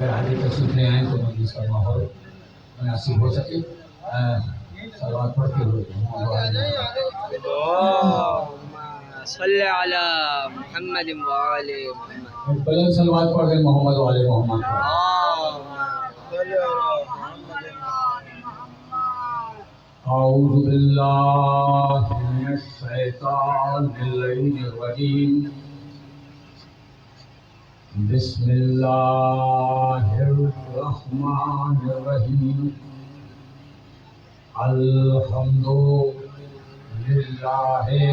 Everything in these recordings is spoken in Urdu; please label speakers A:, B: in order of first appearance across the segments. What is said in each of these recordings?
A: اگر آگے تشریف لے آئیں تو مجلس کا ماحول مناسب ہو سکے. صلوات پڑھتے ہوئے
B: صلی علی محمد وآل محمد.
A: بلند صلوات پڑھ دیں محمد وآل محمد. اعوذ باللہ من الشیطان اللعین الرجیم. بسم اللہ الرحمن الرحیم. الحمد للہ علی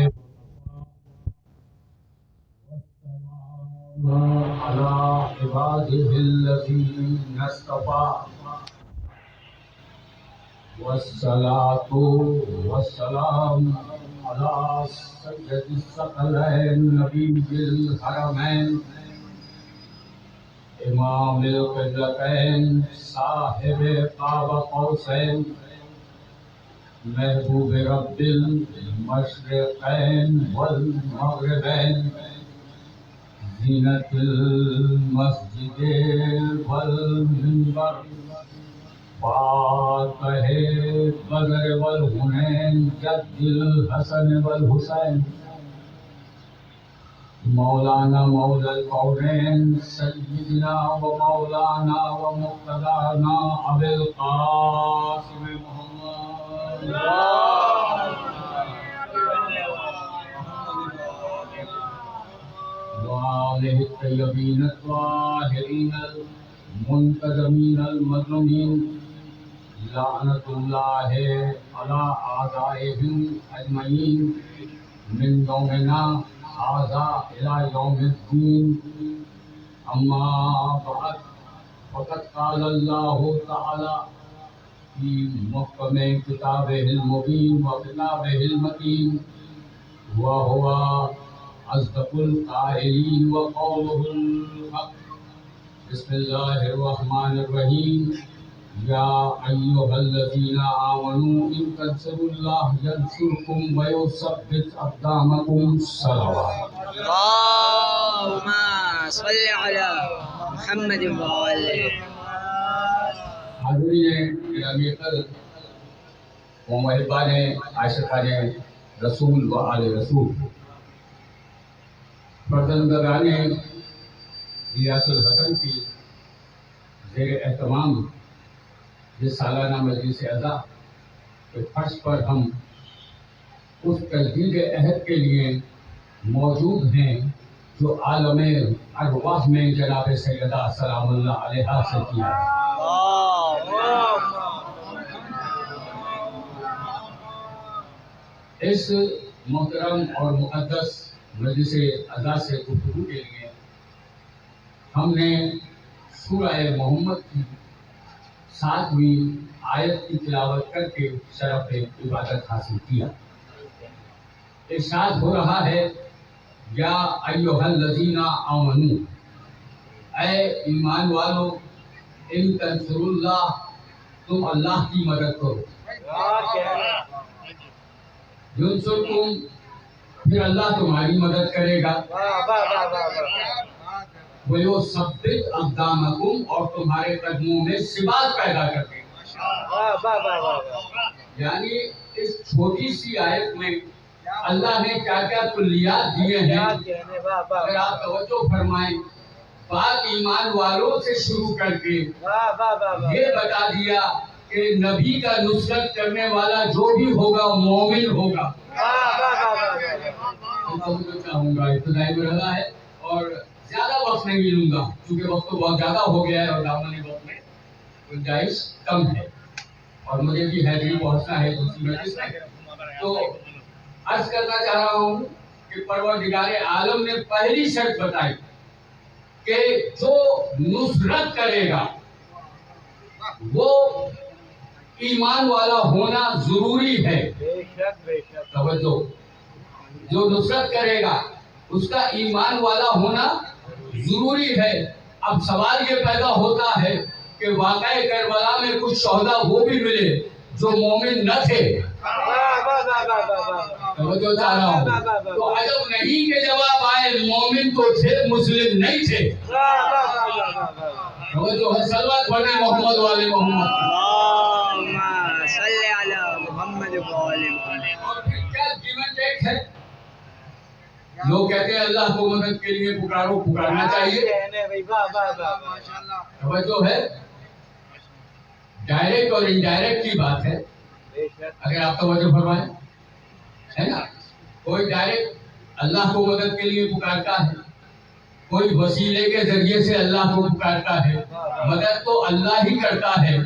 A: عبادہ الذین اصطفیٰ والصلاة والسلام علی سید الثقلین نبی الحرمین امام القبلتین صاحب قاب قوسین محبوب رب المشرقین والمغربین زینت المسجد والمنبر فاتح بدر والحنین جد الحسن والحسین مولانا مولا القونین سیدنا و مولانا و مقتدانا ابی القاسم محمد وآلہ الطیبین الطاہرین المنتظمین المظلومین لعنت اللہ علی اعدائہم اجمعین من یومنا ھذا الی یوم الدین. اما بعد فقد قال اللہ تعالی فی محکم کتابہ المبین و کتابہ المتین وہو اصدق القائلین وقولہ الحق. بسم اللہ الرحمن الرحیم. یا ایھا الذین آمنوا ان تنصروا اللہ ینصرکم ویثبت اقدامکم. صلوات.
B: اللہم صلی علی محمد وآل.
A: حاضرین گرامی قدر و محبان عاشقان رسول و آل رسول، فرزندگان غیاث الحسن کی زیر اہتمام یہ سالانہ مجلس عزا کے فرش پر ہم اس تجدید عہد کے لیے موجود ہیں جو عالم ارواح میں جناب سیدہ سلام اللہ علیہا سے کیا ہے. اس محترم اور مقدس مجلس عزا سے گفتگو کے لیے ہم نے سورہ محمد کی 7ویں آیت کی تلاوت کر کے شرف عبادت حاصل کیا. ارشاد ہو رہا ہے یا ایھا الذین آمنوا، اے ایمان والو، ان تنصروا اللہ، تم اللہ کی مدد کرو. ینصرکم، پھر اللہ تمہاری مدد کرے گا. وَيُثَبِّتْ أَقْدَامَكُمْ، اور تمہارے قدموں میں ثبات پیدا کر دے گا. یعنی اس چھوٹی سی آیت میں اللہ نے کیا کیا کلیات دیے ہیں اگر آپ توجہ فرمائیں. پاک ایمان والوں سے شروع کر کے یہ بتا دیا کہ نبی کا نصرت کرنے والا جو بھی ہوگا مومن ہوگا. میں چاہوں گا ابتدائی مرحلہ ہے اور زیادہ وقت نہیں لوں گا کیونکہ وقت تو بہت زیادہ ہو گیا ہے اور دامن وقت میں گنجائش کم ہے اور مجھے بھی حیدری پہنچنا ہے دوسری مجلس میں. تو عرض کرنا چاہ رہا ہوں کہ پروردگار عالم نے پہلی شرط بتائی کہ جو نصرت کرے گا وہ ایمان والا ہونا ضروری ہے. توجہ، جو نصرت کرے گا اس کا ایمان والا ہونا ضروری ہے. اب سوال یہ پیدا ہوتا ہے کہ واقعہ کربلا میں کچھ شہداء وہ بھی ملے جو مومن نہ تھے. توجہ چاہ رہا ہوں. تو عجب نہیں کہ جواب آئے مومن تو تھے مسلم نہیں تھے. توجہ ہے. صلوات پڑھیں محمد والے محمد.
B: اللهم صل على محمد وآل محمد.
A: اور پھر کیا جیون ٹیک ہے. لوگ کہتے ہیں اللہ کو مدد کے لیے پکارو, پکارنا چاہیے. توجہ ہے. ڈائریکٹ اور انڈائریکٹ کی بات ہے, اگر آپ توجہ فرمائیں, ہے نا. کوئی ڈائریکٹ اللہ کو مدد کے لیے پکارتا ہے, کوئی وسیلے کے ذریعے سے اللہ کو پکارتا ہے. مدد تو اللہ ہی کرتا ہے,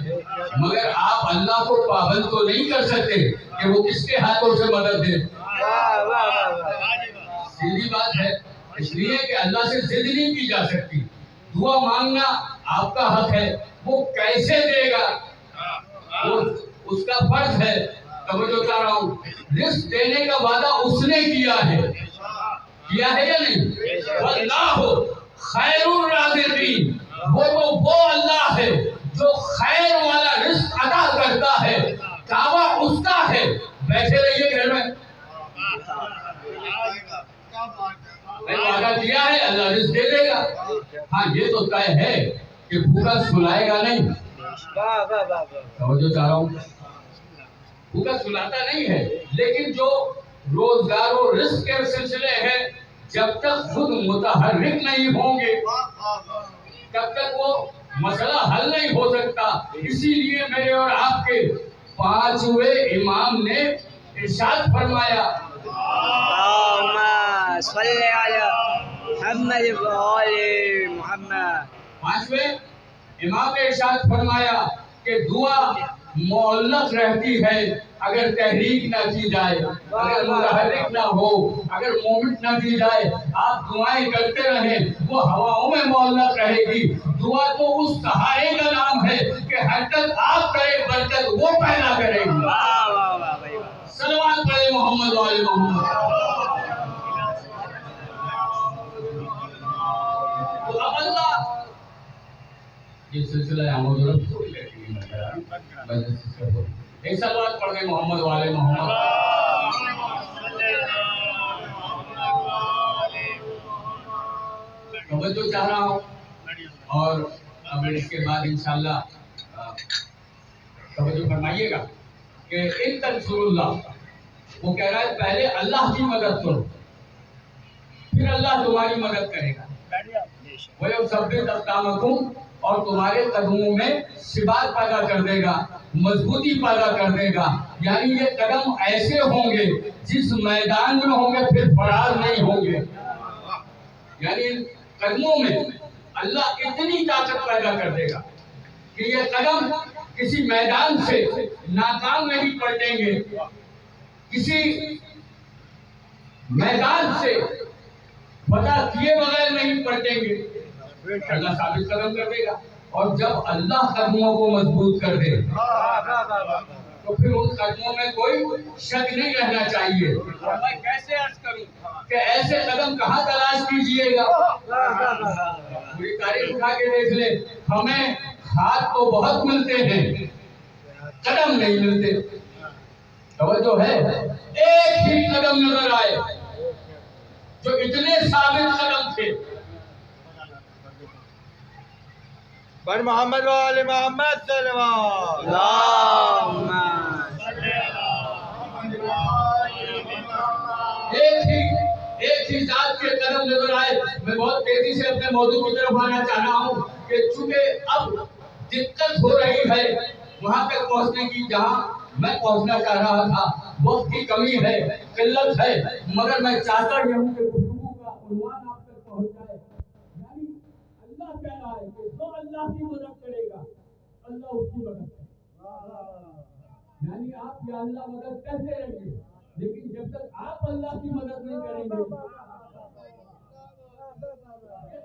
A: مگر آپ اللہ کو پابند تو نہیں کر سکتے کہ وہ کس کے ہاتھوں سے مدد دے. سیدھی بات ہے. اس لیے کہ اللہ سے ضد نہیں کی جا سکتی. دعا مانگنا آپ کا حق ہے, وہ کیسے دے گا وہ اس کا فرض ہے. توجہ چاہ رہا ہوں. رزق دینے کا وعدہ اس نے کیا ہے یا نہیں؟ اللہ خیر الرازقین. وہ اللہ ہے جو خیر والا رزق عطا کرتا ہے. دعویٰ اس کا ہے. بیٹھے رہیے گھر میں. وعدہ کیا ہے, اللہ رزق دے دے گا. ہاں یہ تو طے ہے کہ بھوکا سلائے گا نہیں. توجہ چاہ رہا ہوں. بھوکا سلاتا نہیں ہے, لیکن جو روزگار و رزق کے سلسلے ہیں, جب تک خود متحرک نہیں ہوں گے تب تک وہ مسئلہ حل نہیں ہو سکتا. اسی لیے میرے اور آپ کے پانچویں امام نے ارشاد فرمایا,
B: اللهم صل على محمد وآل محمد.
A: پانچویں امام نے ارشاد فرمایا کہ دعا معلق رہتی ہے اگر تحریک نہ کی جائے, اگر متحرک نہ ہو, اگر مومنٹ نہ کی جائے. آپ دعائیں کرتے رہیں, وہ ہواؤں میں معلق رہے گی. دعا تو اس سہارے کا نام ہے کہ ہر تک آپ کرے برکت وہ پیدا کرے گی. صلوات پڑھیں محمد والے محمد. تو اب اللہ یہ سلسلہ آمد و رفت تھوڑی رہتی ہے. ایک صلوات پڑھ گئے محمد والے محمد. توجہ چاہ رہا ہوں. اور اب اس کے بعد انشاءاللہ توجہ فرمائیے گا کہ ان تنصر اللہ, وہ کہہ رہا ہے پہلے اللہ کی مدد کرو, پھر اللہ تمہاری مدد کرے گا. وَيُثَبِّتْ أَقْدَامَكُمْ, اور تمہارے قدموں میں ثبات پیدا کر دے گا, مضبوطی پیدا کر دے گا. یعنی یہ قدم ایسے ہوں گے جس میدان میں ہوں گے پھر فرار نہیں ہوں گے. یعنی قدموں میں اللہ اتنی طاقت پیدا کر دے گا کہ یہ قدم کسی میدان سے ناکام نہیں پلٹیں گے, کسی میدان سے فتح کیے بغیر نہیں پلٹیں گے. اللہ ثابت قدم کر دے گا. اور جب اللہ قدموں کو مضبوط کر دے تو پھر ان قدموں میں کوئی شک نہیں رہنا چاہیے. میں کیسے عرض کروں کہ ایسے قدم کہاں تلاش کیجئے گا. پوری تاریخ اٹھا کے دیکھ لیں, ہمیں ہاتھ تو بہت ملتے ہیں, قدم نہیں ملتے. توجہ ہے. ایک ہی قدم نظر آئے جو اتنے ثابت قدم تھے.
C: بر محمد والے محمد صلوات.
B: اللهم
A: ایک ہی ذات کے قدم نظر آئے. میں بہت تیزی سے اپنے موضوع کی طرف آنا چاہ رہا ہوں کہ چونکہ اب دقت ہو رہی ہے وہاں تک پہنچنے کی جہاں میں پہنچنا چاہ رہا تھا. وقت کی کمی ہے, قلت ہے, مگر میں چاہتا ہی ہوں کہ گفتگو کا عنوان آپ تک پہنچ جائے. یعنی اللہ کہہ رہا ہے کہ جو اللہ کی مدد کرے گا اللہ اس کی مدد کرے گا. یعنی آپ یا اللہ مدد کرتے رہیں, لیکن جب تک آپ اللہ کی مدد نہیں کریں گے.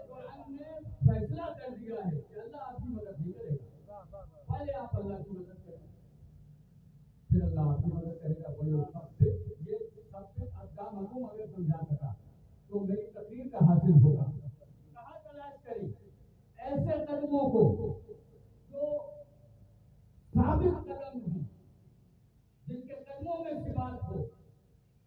A: قرآن نے فیصلہ کر دیا ہے کہ اللہ آپ کی مدد نہیں کرے گا. پہلے آپ اللہ کی مدد کریں, پھر اللہ آپ کی مدد کرے گا. یہ سب سے اقدام حکم اگر سمجھا سکا تو میری تقریر کا حاصل ہوگا. کہاں تلاش کریں ایسے قدموں کو جو ثابت قدم ہوں, جن کے قدموں میں ثبات ہو.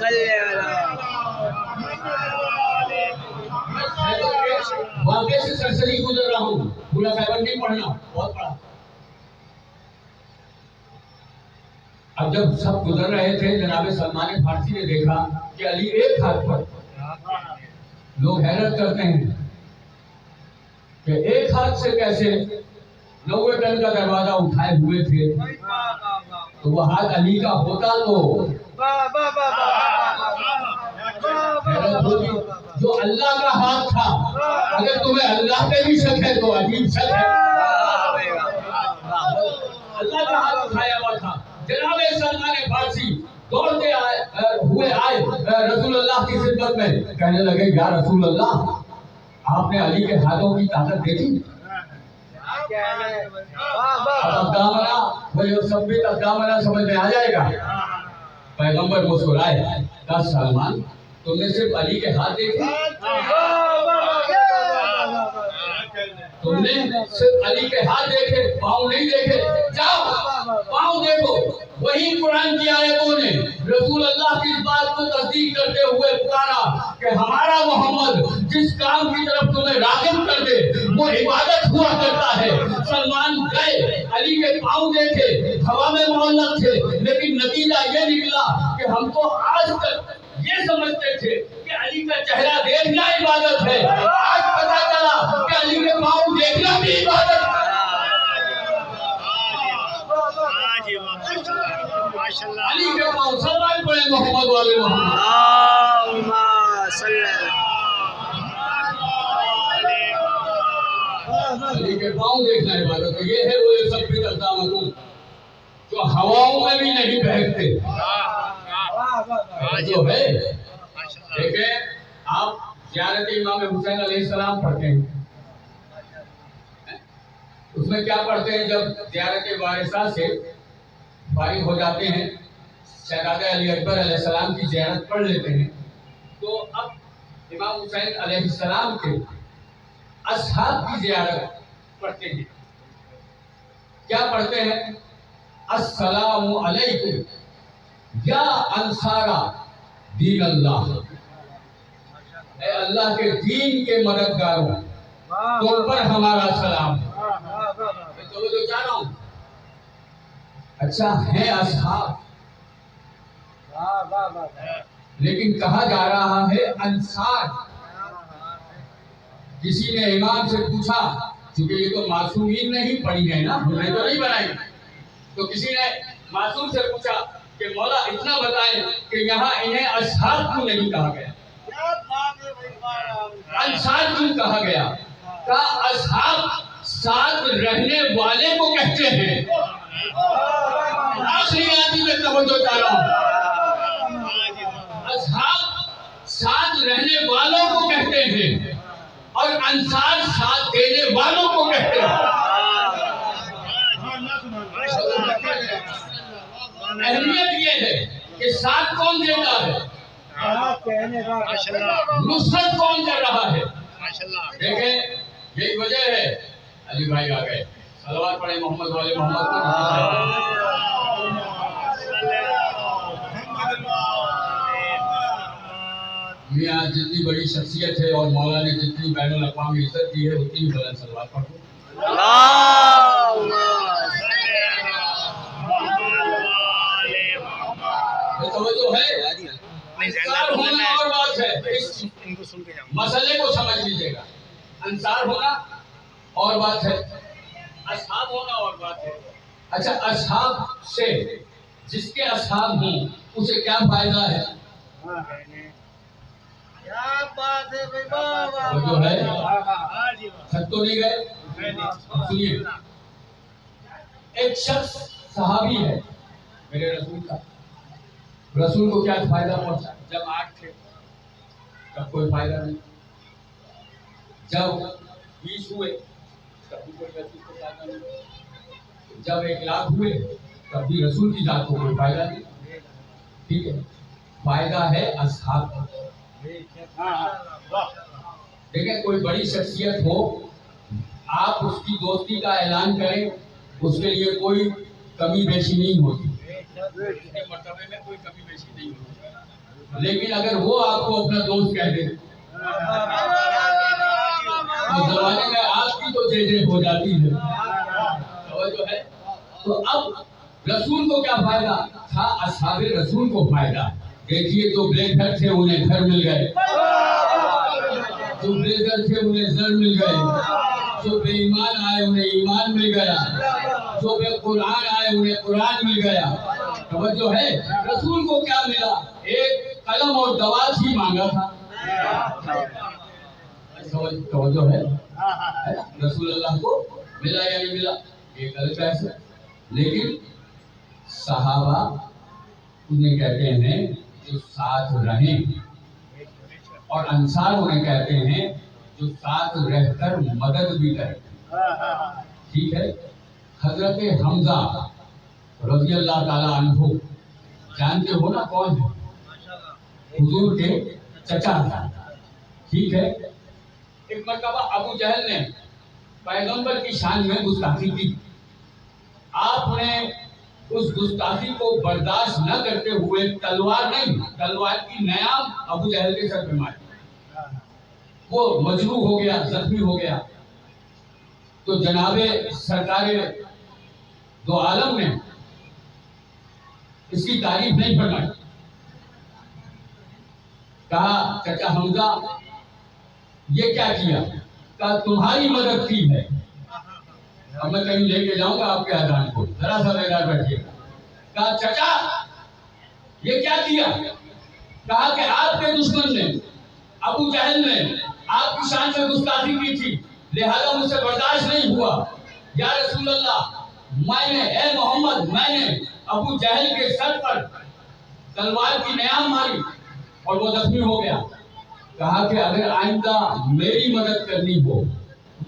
B: صلی علی
A: واقعے سے سرسری گزر رہا ہوں، پورا خیبر نہیں پڑھنا، بہت پڑھا۔ اب جب سب گزر رہے تھے، جناب سلمان فارسی نے دیکھا کہ علی ایک ہاتھ پر، لوگ حیرت کرتے ہیں کہ ایک ہاتھ سے کیسے 90 ٹن کا دروازہ اٹھائے ہوئے تھے، تو وہ ہاتھ علی کا ہوتا تو حیرت ہوگی۔ جو اللہ کا ہاتھ تھا، اگر تمہیں اللہ پہ بھی شک ہے تو عجیب شک ہے۔ اللہ کا ہاتھ اٹھایا ہوا تھا۔ جناب سلمان فارسی دوڑتے ہوئے آئے رسول اللہ کی خدمت میں، کہنے لگے یا رسول اللہ، آپ نے علی کے ہاتھوں کی طاقت دیکھی؟ اب اقدامنا وہ سب بھی اقدامنا سمجھ میں آ جائے گا۔ پیغمبر مسکرائے، کہا سلمان تم نے صرف علی کے ہاتھ دیکھے؟ تم نے صرف علی کے ہاتھ دیکھے، پاؤں نہیں دیکھے؟ جاؤ پاؤں دیکھو۔ وہی قرآن کی آیتوں نے رسول اللہ کی اس بات کو تصدیق کرتے ہوئے پکارا کہ ہمارا محمد جس کام کی طرف تمہیں راغب کر دے وہ عبادت ہوا کرتا ہے۔ سلمان گئے، علی کے پاؤں دیکھے، ہوا میں معلق تھے، لیکن نتیجہ یہ نکلا کہ ہم تو آج تک یہ سمجھتے تھے کہ علی کا چہرہ دیکھنا عبادت ہے، آج پتہ چلا کہ علی کے پاؤں دیکھنا بھی عبادت ہے۔ علی کے پاؤں سلمان پڑے محمد والے محمد،
B: اللہم صلی
A: علی کے پاؤں دیکھنا عبادت ہے۔ یہ ہے وہ سب اقدامکم جو ہواؤں میں بھی نہیں بہکتے، جو ہے۔ دیکھیں آپ زیارت امام حسین علیہ السلام پڑھتے ہیں، اس میں کیا پڑھتے ہیں؟ جب زیارت وارثہ سے فارغ ہو جاتے ہیں، شہزادہ علی اکبر علیہ السلام کی زیارت پڑھ لیتے ہیں، تو اب امام حسین علیہ السلام کے اصحاب کی زیارت پڑھتے ہیں۔ کیا پڑھتے ہیں؟ السلام علیکم یا انصارا دین اللہ، اے اللہ کے دین کے مددگاروں، تم پر ہمارا سلام۔ میں توجہ چاہ رہا ہوں، اچھا ہے اصحاب، لیکن کہا جا رہا ہے انصار۔ کسی نے امام سے پوچھا، چونکہ یہ تو معصومین نہیں پڑھی گئے نا، ہم نے تو نہیں بنائی، تو کسی نے معصوم سے پوچھا کہ مولا اتنا بتائیں کہ یہاں انہیں اصحاب کیوں نہیں کہا گیا، انصار کیوں کہا گیا؟ کہا اصحاب ساتھ رہنے والے کو کہتے ہیں۔ آخری آدمی میں توجہ چاہ رہا ہوں، اصحاب ساتھ رہنے والوں کو کہتے ہیں اور انصار ساتھ دینے والوں کو کہتے ہیں۔ اہمیت یہ ہے کہ ساتھ کون دیتا ہے، نصرت کون کر رہا ہے۔ دیکھیں یہی وجہ ہے، علی بھائی آ گئے، صلوات پڑھیں محمد والے محمد پر۔ میاں جتنی بڑی شخصیت ہے اور مولا نے جتنی بین الاقوامی عزت دی ہے اتنی ہی بلند صلوات پڑھو۔ توجہ ہے، انصار ہونا اور بات ہے، اس مسئلے کو سمجھ لیجیے گا۔ انصار ہونا اور بات ہے، اصحاب ہونا اور بات ہے۔ اچھا اصحاب سے جس کے اصحاب ہوں اسے کیا فائدہ ہے؟ وہ جو ہے تھک تو نہیں گئے؟ سنیے، ایک شخص صحابی ہے میرے رسول کا، رسول کو کیا فائدہ پہنچا؟ جب 8 تھے تب کوئی فائدہ نہیں، جب 20 ہوئے تب بھی کوئی رسول کو فائدہ نہیں، جب 1 لاکھ ہوئے تب بھی رسول کی ذات کو کوئی فائدہ نہیں۔ ٹھیک ہے، فائدہ ہے اصحاب کا۔ دیکھیں کوئی بڑی شخصیت ہو، آپ اس کی دوستی کا اعلان کریں، اس کے لیے کوئی کمی بیشی نہیں ہوتی، اس کے مرتبے میں کوئی کمی بیشی نہیں ہوتی۔ لیکن اگر وہ آپ کو اپنا دوست کہہ دے تو زمانے میں آپ کی تو جے ہو جاتی ہے. توجہ ہے. تو اب رسول کو کیا فائدہ تھا؟ اصحاب رسول کو فائدہ. دیکھیے جو بے گھر تھے انہیں گھر مل گئے، جو بے گھر تھے انہیں زر مل گئے، جو بے ایمان آئے انہیں ایمان مل گیا، جو بے قرآن آئے انہیں قرآن مل گیا. توجہ ہے. رسول کو کیا ملا؟ ایک قلم اور دوات ہی مانگا تھا. توجہ ہے. رسول اللہ کو ملا یا نہیں ملا ایک الگ بحث ہے. لیکن صحابہ انہیں کہتے ہیں جو ساتھ رہیں، اور انصار انہیں کہتے ہیں جو ساتھ رہ کر مدد بھی کریں. ٹھیک ہے. حضرت حمزہ رضی اللہ تعالی عنہ جانتے ہو نا کون ہے؟ حضور کے چچا تھا. ٹھیک ہے. ایک مرتبہ ابو جہل نے پیغمبر کی شان میں گستاخی کی. آپ نے اس گستاخی کو برداشت نہ کرتے ہوئے تلوار کی نیام ابو جہل کے سر پہ ماری. وہ مجروح ہو گیا، زخمی ہو گیا. تو جناب سرکار دو عالم نے اس کی تعریف نہیں فرمائی. کہا چچا حمزہ یہ کیا کیا؟ کہا تمہاری مدد کی ہے. اب میں کہیں لے کے جاؤں گا آپ کے اذان کو، ذرا سا بیدار بیٹھیے گا. کہا چچا یہ کیا کیا؟ کہا کہ آپ کے دشمن نے ابو جہل نے آپ کی شان سے گستاخی کی تھی، لہذا مجھ سے برداشت نہیں ہوا. یا رسول اللہ میں نے، اے محمد، میں نے ابو جہل کے سر پر تلوار کی نیام ماری اور وہ زخمی ہو گیا. کہا کہ اگر آئندہ میری مدد کرنی ہو،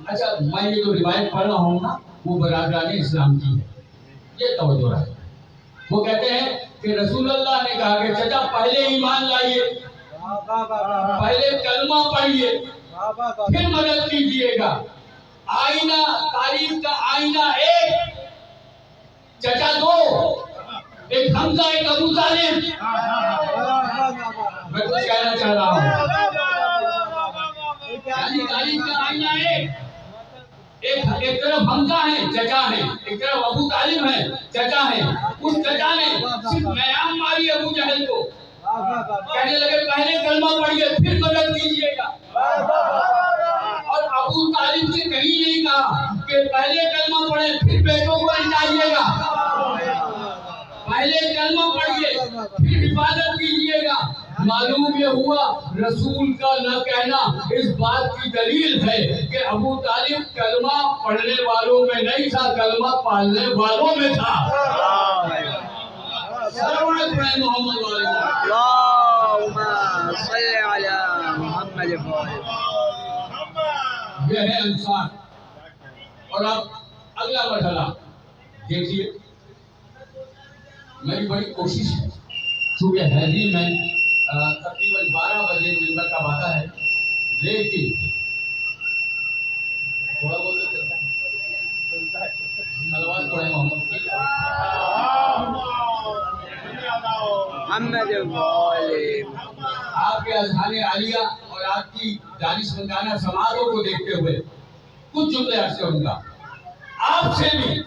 A: اچھا میں یہ جو روایت پڑھ رہا ہوں نا وہ برادران اسلام کی ہے، یہ توجہ ہے. وہ کہتے ہیں کہ رسول اللہ نے کہا کہ چچا پہلے ایمان لائیے، پہلے کلمہ پڑھیے، پھر مدد کیجیے گا. آئینہ تاریخ کا آئینہ ایک، چچا دو، ایک حمزہ ایک ابو طالب. میں کچھ کہنا چاہ رہا ہوں. یعنی تاریخ کا آئینہ ایک طرف حمزہ ہے چچا ہے، ایک طرف ابو طالب ہے چچا ہے. اس چچا نے صرف نیام ماری ابو جہل کو، کہنے لگے پہلے کلمہ پڑھیے پھر مدد کیجیے گا. اور ابو طالب سے کہیں نہیں کہا کہ پہلے کلمہ پڑھیں پھر بیٹوں کو لٹائیے گا. پہلے کلمہ پڑھیے پھر حفاظت کیجیے گا. معلوم یہ ہوا رسول کا نہ کہنا اس بات کی دلیل ہے کہ ابو طالب کلمہ پڑھنے والوں میں نہیں تھا، کلمہ پالنے والوں میں تھا. سلوات پڑھیں محمد والے.
B: اللهم صل على محمد.
A: یہ ہے انصار. اور اب اگلا مرحلہ دیکھیے. میری بڑی کوشش ہے چونکہ حیدری میں تقریباً 12 بجے ممبر کا وعدہ ہے، لیکن تھوڑا بہت تو چلتا ہے. سلوات پڑھیں محمد کی. آپ کے اذہان عالیہ اور آپ کی دانشمندانہ سماعتوں کو دیکھتے ہوئے کچھ جملے عرض کروں گا. آپ سے بھی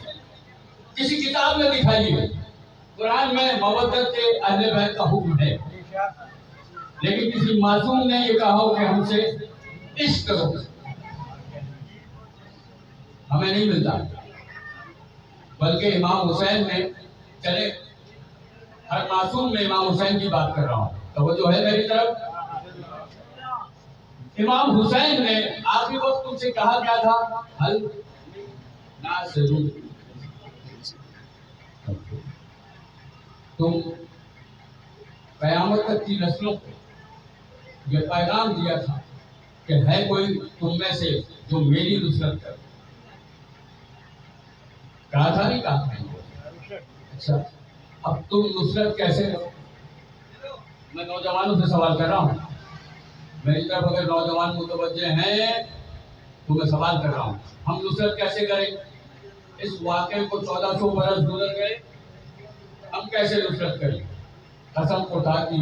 A: کسی کتاب میں دکھائیے قرآن میں مودت کے اہل بیت کا حکم ہے، لیکن کسی معصوم نے یہ کہا ہو کہ ہم سے عشق کرو. ہمیں نہیں ملتا. بلکہ امام حسین نے، چلے ہر معصوم میں امام حسین کی بات کر رہا ہوں، توجہ ہے میری طرف. امام حسین نے آخری وقت تم سے کہا کیا تھا؟ حل ناصرو، تم قیامت تک کی نسلوں کو یہ پیغام دیا تھا کہ ہے کوئی تم میں سے جو میری نصرت کرے. کہا تھا نہیں کہا تھا؟ اچھا اب تم نصرت کیسے کرو؟ میں نوجوانوں سے سوال کر رہا ہوں. میری طرف اگر نوجوان متوجہ ہیں تو میں سوال کر رہا ہوں، ہم نصرت کیسے کریں؟ اس واقعے کو 1400 برس گزر گئے، ہم کیسے نصرت کریں؟ قسم خدا کی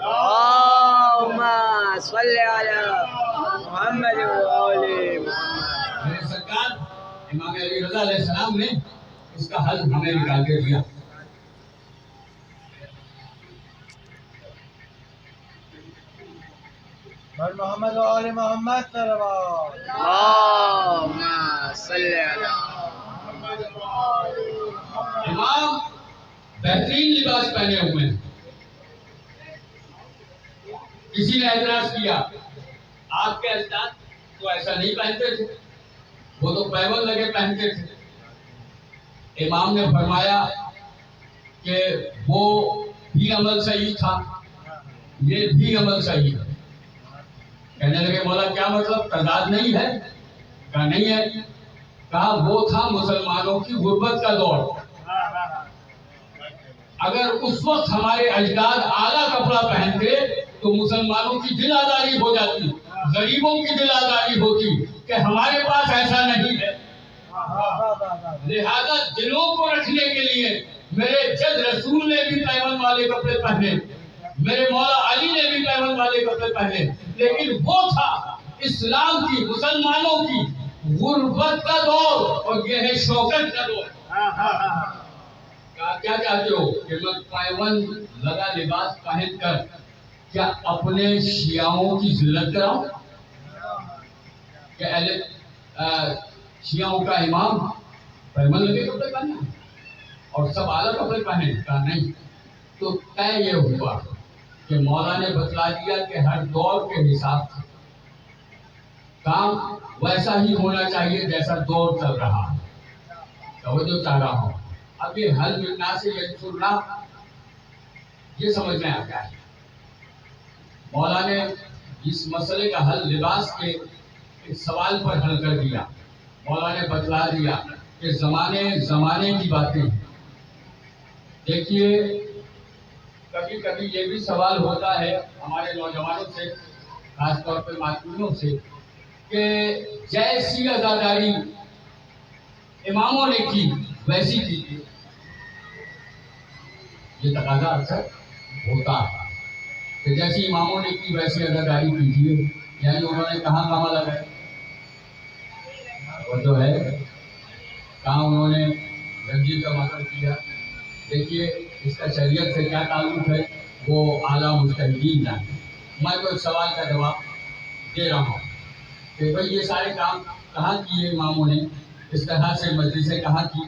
B: اللهم صل على محمد وآل محمد.
A: میرے سرکار امام علی رضا علیہ السلام نے اس کا حل ہمیں نکال کے دیا۔
C: بر محمد وآل محمد صلوات.
B: اللهم صل على
A: امام بہترین لباس پہنے ہوئے ہیں۔ کسی نے اعتراض کیا آپ کے اجداد تو ایسا نہیں پہنتے تھے، وہ تو پیون لگے پہنتے تھے۔ امام نے فرمایا کہ وہ بھی عمل صحیح تھا، یہ بھی عمل صحیح ہے۔ کہنے لگے مولا کیا مطلب، تضاد نہیں ہے؟ کہا نہیں ہے۔ کہا وہ تھا مسلمانوں کی غربت کا دور، اگر اس وقت ہمارے اجداد اعلیٰ کپڑا پہنتے تو مسلمانوں کی دل آزاری ہو جاتی، غریبوں کی دل آزاری ہوتی کہ ہمارے پاس ایسا نہیں ہے۔ لہذا دلوں کو رکھنے کے لیے میرے جد رسول نے بھی پیون والے کپڑے پہنے، میرے مولا علی نے بھی پیون والے کپڑے پہنے، لیکن وہ تھا اسلام کی، مسلمانوں کی غربت کا دور، اور یہ ہے شوکت کا دور۔ کیا چاہتے ہو کہ میں پیون لگا لباس پہن کر کیا اپنے شیعوں کی ذلت کراؤں؟ کہ شیعوں کا امام پیون لگے کپڑے پہنے اور سب اعلیٰ کپڑے پہنے؟ کہا نہیں۔ تو طے یہ ہوا کہ مولا نے بتلا دیا کہ ہر دور کے حساب سے کام ویسا ہی ہونا چاہیے جیسا دور چل رہا ہے، توجہ چاہ رہا ہوں۔ اب یہ حل ملنا سے یہ سننا، یہ سمجھ میں آتا ہے مولا نے اس مسئلے کا حل لباس کے ایک سوال پر حل کر دیا۔ مولا نے بتلا دیا کہ زمانے کی باتیں ہیں۔ دیکھیے کبھی کبھی یہ بھی سوال ہوتا ہے ہمارے نوجوانوں سے، خاص طور پہ معصوموں سے، کہ جیسی عزاداری اماموں نے کی ویسی کیجیے۔ یہ تقاضا اکثر ہوتا ہے کہ جیسی اماموں نے کی ویسی عزاداری کیجیے، یعنی انہوں نے کہاں کامہ لگایا، وہ جو ہے کہاں انہوں نے گنجی کا ماتم کیا۔ دیکھیے اس کا شریعت سے کیا تعلق ہے وہ اعلیٰ مجتہدین جانتے۔ میں تو ایک سوال کا جواب دے رہا ہوں کہ بھئی یہ سارے کام کہاں کیے اماموں نے، اس طرح سے مجلسیں کہاں کی؟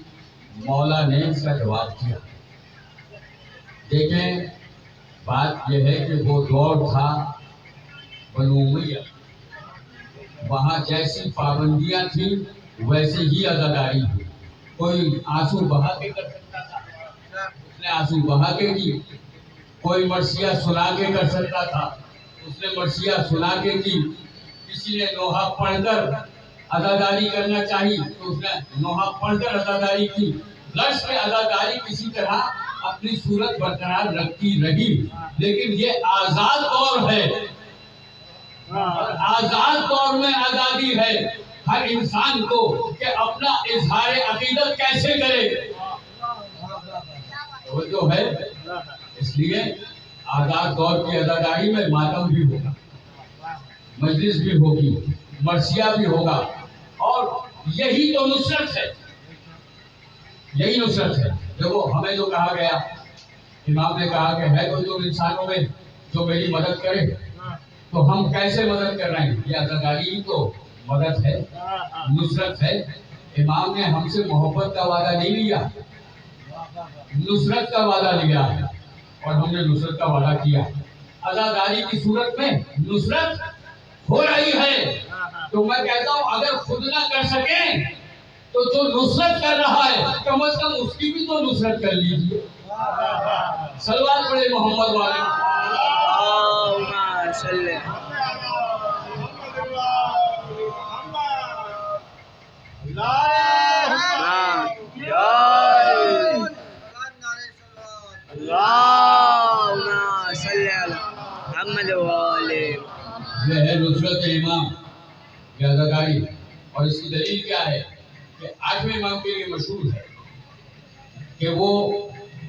A: مولا نے اس کا جواب دیا۔ دیکھیں بات یہ ہے کہ وہ دور تھا بنو امیہ، وہاں جیسی پابندیاں تھیں ویسے ہی عزاداری تھی۔ کوئی آنسو بہا کے کر سکتا تھا، اس نے آنسو بہا کے کی۔ کوئی مرثیہ سنا کے کر سکتا تھا، اس نے مرثیہ سنا کے کی۔ کسی نے نوحہ پڑھ کر عزاداری کرنا چاہی تو اس نے نوحہ پڑھ کر عزاداری کی۔ لفظ میں عزاداری کسی طرح اپنی صورت برقرار رکھتی رہی، لیکن یہ آزاد دور ہے، اور آزاد دور میں آزادی ہے ہر انسان کو کہ اپنا اظہار عقیدت کیسے کرے، وہ جو ہے۔ اس لیے آزاد دور کی عزاداری میں ماتم بھی ہوگا، مجلس بھی ہوگی، مرثیہ بھی ہوگا، اور یہی تو نصرت ہے، یہی نصرت ہے۔ دیکھو ہمیں جو کہا گیا، امام نے کہا کہ ہے تو تم انسانوں میں جو میری مدد کرے، تو ہم کیسے مدد کر رہے ہیں؟ یہ عزاداری ہی تو مدد ہے، نصرت ہے۔ امام نے ہم سے محبت کا وعدہ نہیں لیا، نصرت کا وعدہ لیا ہے، اور ہم نے نصرت کا وعدہ کیا۔ عزاداری کی صورت میں نصرت ہو رہی ہے، تو میں کہتا ہوں اگر خود نہ کر سکیں تو جو نصرت کر رہا ہے کم از کم اس کی بھی تو نصرت کر لیجیے۔ صلوات پڑھے محمد والے۔
B: اللهم صل اللهم صل على محمد وآل محمد.
A: یہ ہے نصرت امام، یہ عزاداری، اور اس کی دلیل کیا ہے کہ 8ویں امام کے لیے مشہور ہے کہ وہ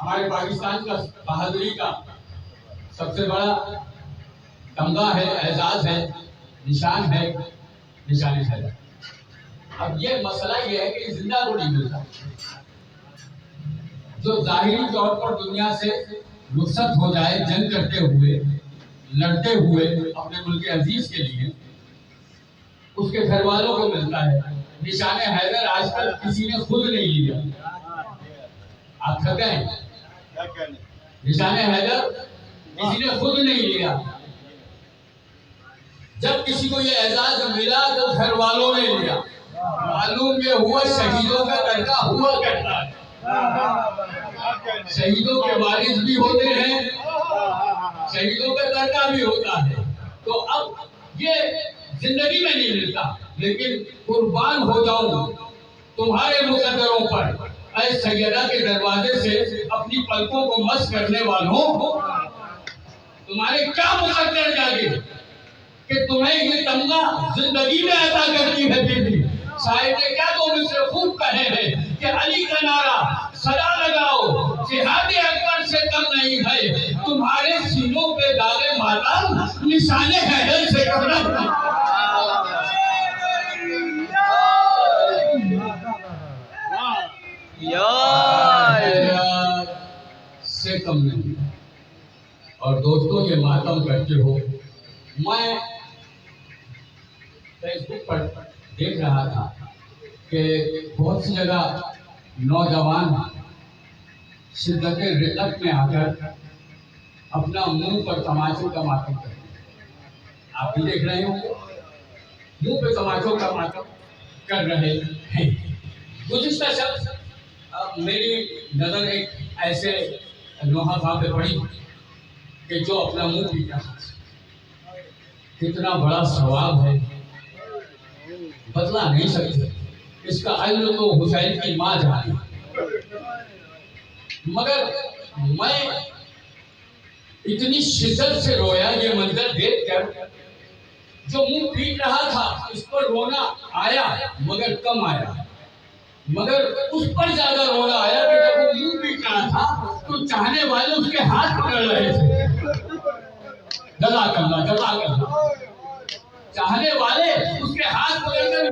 A: ہمارے پاکستان کا بہادری کا سب سے بڑا تمغہ ہے، اعزاز ہے، نشان ہے، نشان حیدر۔ اب یہ مسئلہ یہ ہے کہ زندہ کو نہیں ملتا، جو ظاہری طور پر دنیا سے رخصت ہو جائے جنگ کرتے ہوئے، لڑتے ہوئے اپنے ملک عزیز کے لیے، اس کے گھر والوں کو ملتا ہے۔ نشان حیدر آج تک کسی نے خود نہیں لیا، آپ تھک گئے؟ نشان حیدر کسی نے خود نہیں لیا، جب کسی کو یہ اعزاز ملا تو گھر والوں نے لیا۔ معلوم یہ ہوا شہیدوں کا ترکہ ہوا کرتا ہے، شہیدوں کے وارث بھی ہوتے ہیں، شہیدوں کا ترکہ بھی ہوتا ہے۔ تو اب یہ زندگی میں نہیں ملتا، لیکن قربان ہو جاؤں تمہارے مقدروں پر، اے سیدہ کے دروازے سے اپنی پلکوں کو مس کرنے والوں، تمہارے کیا مقدر جاگے کہ تمہیں یہ تمغہ زندگی میں عطا کرتی ہے بیٹی۔ شاعر نے کیا دو مصرے خوب کہے ہیں کہ علی کا نعرہ صدا لگاؤ جہاد اکبر سے کم نہیں ہے، تمہارے سینوں پہ داغ ماتم نشان حیدر سے کم نہیں ہے۔ سے کم نہیں۔ اور دوستوں یہ ماتم کرتے ہو، میں فیس بک پر دیکھ رہا تھا کہ بہت سی جگہ نوجوان شدت رقت میں آ کر اپنا منہ پر تماچوں کا ماتم کرتے ہیں۔ آپ بھی دیکھ رہے ہوں، منہ پہ تماچوں کا ماتم کر رہے ہیں۔ گزشتہ شب میری نظر ایک ایسے لوہا خواہ پہ پڑی کہ جو اپنا منہ پیتا ہے۔ کتنا بڑا ثواب ہے، بتلا نہیں سکتے، اس کا علم تو حسین کی ماں جانی۔ مگر میں اتنی شدت سے رویا یہ منظر دیکھ کر، جو منہ پیٹ رہا تھا اس پر رونا آیا مگر کم آیا، مگر اس پر زیادہ رونا آیا کہ جب وہ منہ پیٹ رہا تھا تو چاہنے والے اس کے ہاتھ پکڑ رہے تھے۔ جزاک اللہ، جزاک اللہ۔ چاہنے والے اس کے ہاتھ پکڑ کر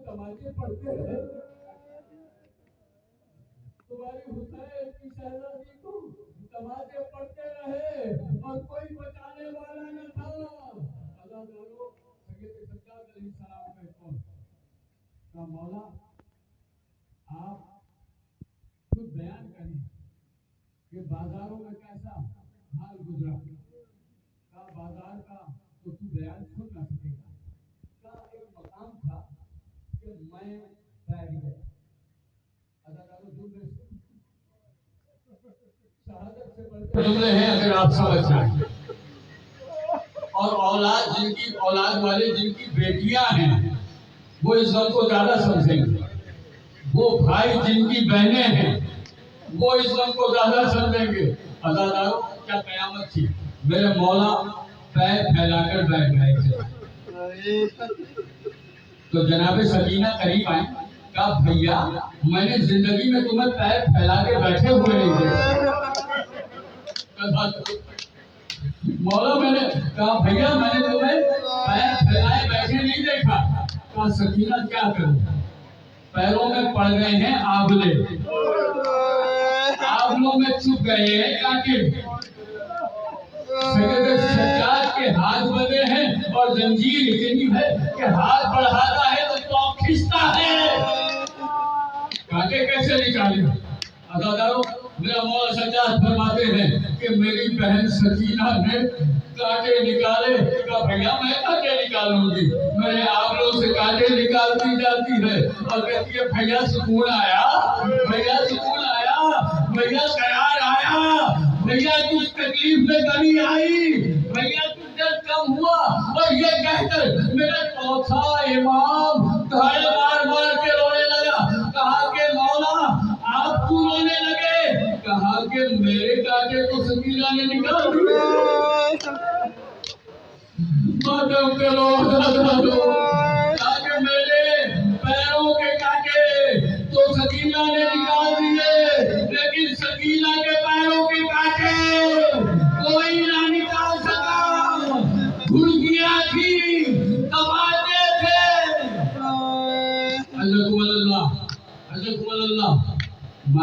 A: تماچے پڑتے ہیں، تمہاری حسین کی شہزادی کو تماچے پڑتے رہے اور کوئی بچانے والا نہ تھا۔ اللہ تعالیٰ سید سجاد علیہ السلام کا قول کہ مولا آپ خود بیان کریں کہ بازاروں میں کیسا حال گزرا، کا بازار کا تو بیان خود نہ سکے گا۔ کا ایک مقام تھا کہ میں بیٹھ گیا، شہادت سے بڑھ جملے ہیں اگر آپ سمجھ جائیں۔ اور اولاد والے جن کی بیٹیاں ہیں وہ اس غم کو زیادہ سمجھیں گے، وہ بھائی جن کی بہنیں ہیں وہ اس غم کو زیادہ سمجھیں گے۔ عزادارو کیا قیامت تھی، میرے مولا پیر پھیلا کر بیٹھ گئے تھے۔ تو جناب سکینہ قریب آئیں، کہا بھیا میں نے زندگی میں تمہیں پیر پھیلا کے بیٹھے ہوئے نہیں دیکھا۔ مولا میں نے کہا بھیا میں نے تمہیں پیر پھیلائے بیٹھے نہیں دیکھا۔ کہا سکینہ کیا کروں، پیروں میں پڑ گئے ہیں آبلے، آبلوں میں چھپ گئے ہیں کانٹے، سید سجاد کے ہاتھ بندھے ہیں اور زنجیر اتنی ہے کہ ہاتھ بڑھاتا ہے تو پاؤں کھنچتا ہے، کانٹے کیسے نکالے۔ عزادارو میرا مولا سجاد فرماتے ہیں کہ میری بہن سکینہ نے کانٹے نکالے، کہا بھیا میں کانٹے نکالوں گی، میرے آبلوں سے کانٹے نکالتی جاتی ہے اور کہتی ہے بھیا سکون آیا، بھیا سکون آیا، بھیا قرار آیا، بھیا کچھ تکلیف میں کمی آئی، بھیا کچھ درد کم ہوا۔ اور یہ کہہ کر میرا چوتھا امام دھاڑے مار مار کے رونے لگا۔ کہا کہ مولا آپ کیوں رونے لگے؟ کہا کہ میرے کانٹے تو سکینہ نے نکال دیے۔ ماتم کرو،